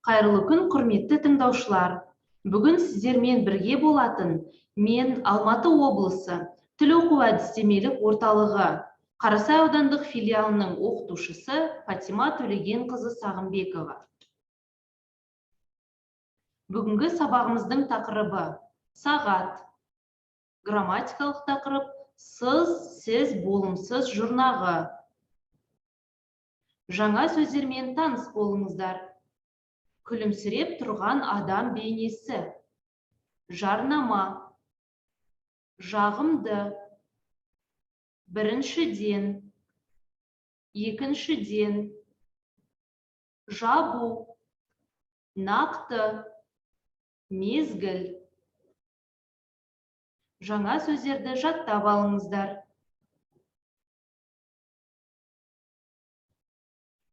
Қайырлы күн, құрметті тыңдаушылар. Бүгін сіздермен бірге болатын мен Алматы облысы тіл оқу әдістемелік орталығы Қарасай аудандық филиалының оқытушысы Фатима Төлегенқызы Сағымбекова. Бүгінгі сабағымыздың тақырыбы сағат. Грамматикалық тақырып сыз, сіз, болымсыз жұрнағы. Жаңа сөздермен таныс болыңыздар. Күлімсіреп тұрған адам бейнесі. Жарнама. Жағымды. Біріншіден. Екіншіден. Жабу. Нақты. Мезгіл. Жаңа сөздерді жаттап алыңыздар.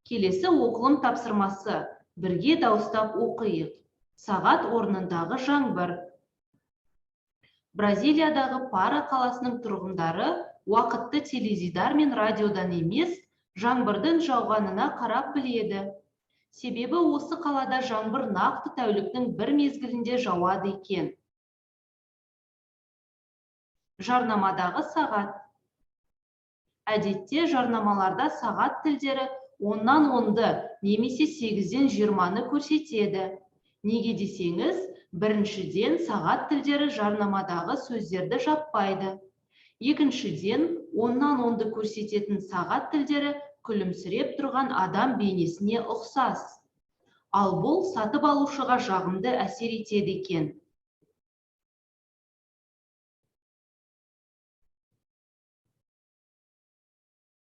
Келесі оқылым тапсырмасы. Бірге дауыстап оқиық. Сағат орнындағы жаңбыр. Бразилиядағы Пара қаласының тұрғындары уақытты теледидар мен радиодан емес, жаңбырдың жауғанына қарап біледі. Себебі осы қалада жаңбыр нақты тәуліктің бір мезгілінде жауады екен. Жарнамадағы сағат. Әдетте жарнамаларда сағат тілдері 10-нан 10-ды немесе 8-ден 20-ны көрсетеді. Неге десеңіз, біріншіден сағат тілдері жарнамадағы сөздерді жаппайды. Екіншіден 10-нан 10-ды көрсететін сағат тілдері күлімсіреп тұрған адам бейнесіне ұқсас. Ал бұл сатып алушыға жағымды әсер етеді екен.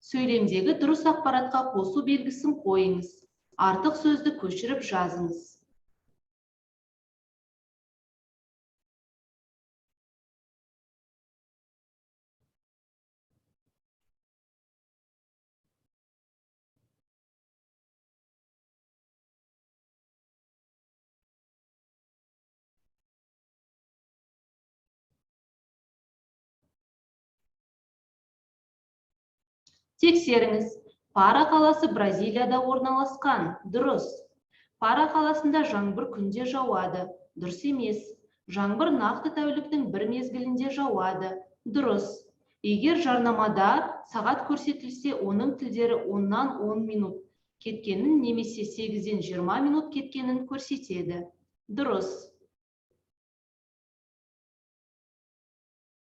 Сөйлемдегі дұрыс ақпаратқа қосу белгісін қойыңыз. Артық сөзді көшіріп жазыңыз. Тексеріңіз. Пара қаласы Бразилияда орналасқан. Дұрыс. Пара қаласында жаңбыр күнде жауады. Дұрыс емес. Жаңбыр нақты тәуліктің бір мезгілінде жауады. Дұрыс. Егер жарнамада сағат көрсетілсе, оның тілдері 10-нан 10 минут кеткенін немесе 8-ден 20 минут кеткенін көрсетеді. Дұрыс.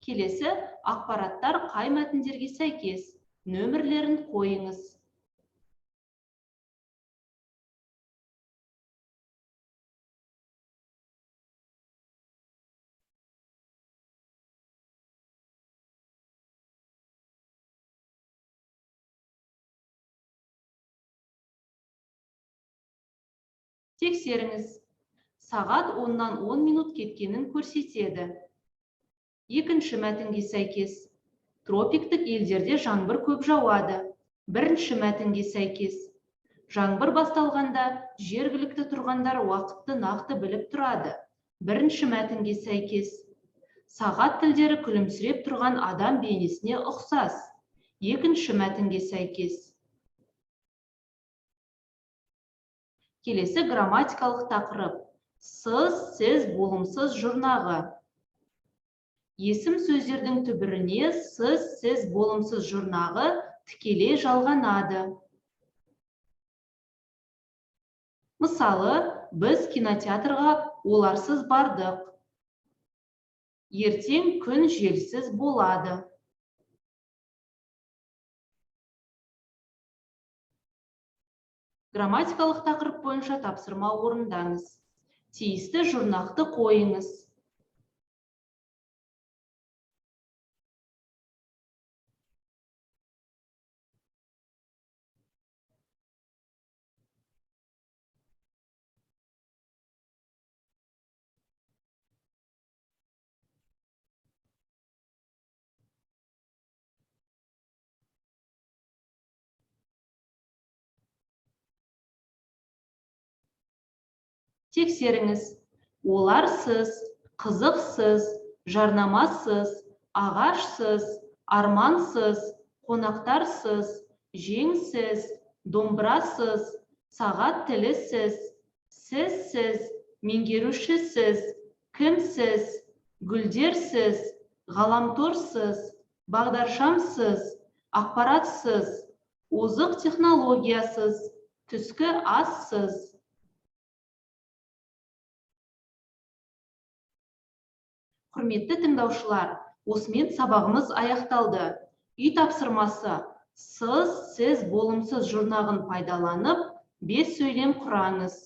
Келесі ақпараттар қай мәтіндерге сәйкес? Нөмірлерін қойыңыз. Тексеріңіз. Сағат 10-нан 10 минут кеткенін көрсетеді. Екінші мәтінге сәйкес. Тропиктік елдерде жаңбыр көп жауады. Бірінші мәтінге сәйкес. Жаңбыр басталғанда жергілікті тұрғындар уақытты нақты біліп тұрады. Бірінші мәтінге сәйкес. Сағат тілдері күлімсіреп тұрған адам бейнесіне ұқсас. Екінші мәтінге сәйкес. Келесі грамматикалық тақырып. Сыз, сіз, болымсыз жұрнағы. Есім сөздердің түбіріне сыз, сіз, болымсыз жұрнағы тікелей жалғанады. Мысалы, біз кинотеатрға оларсыз бардық. Ертең күн желсіз болады. Грамматикалық тақырып бойынша тапсырма орындаңыз. Тиісті жұрнақты қойыңыз. Тексеріңіз. Оларсыз, қызықсыз, жарнамасыз, ағашсыз, армансыз, қонақтарсыз, жеңсіз, домбырасыз, сағат тілісіз, Сіз, меңгерушісіз, кімсіз, гүлдерсіз, ғаламторсыз, бағдаршамсыз, ақпаратсыз, озық технологиясыз, түскі ассыз. Құрметті тыңдаушылар, осымен сабағымыз аяқталды. Үй тапсырмасы: сіз, сіз болымсыз жұрнағын пайдаланып, 5 сөйлем құраңыз.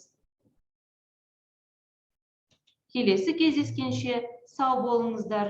Келесі кездескенше сау болыңыздар.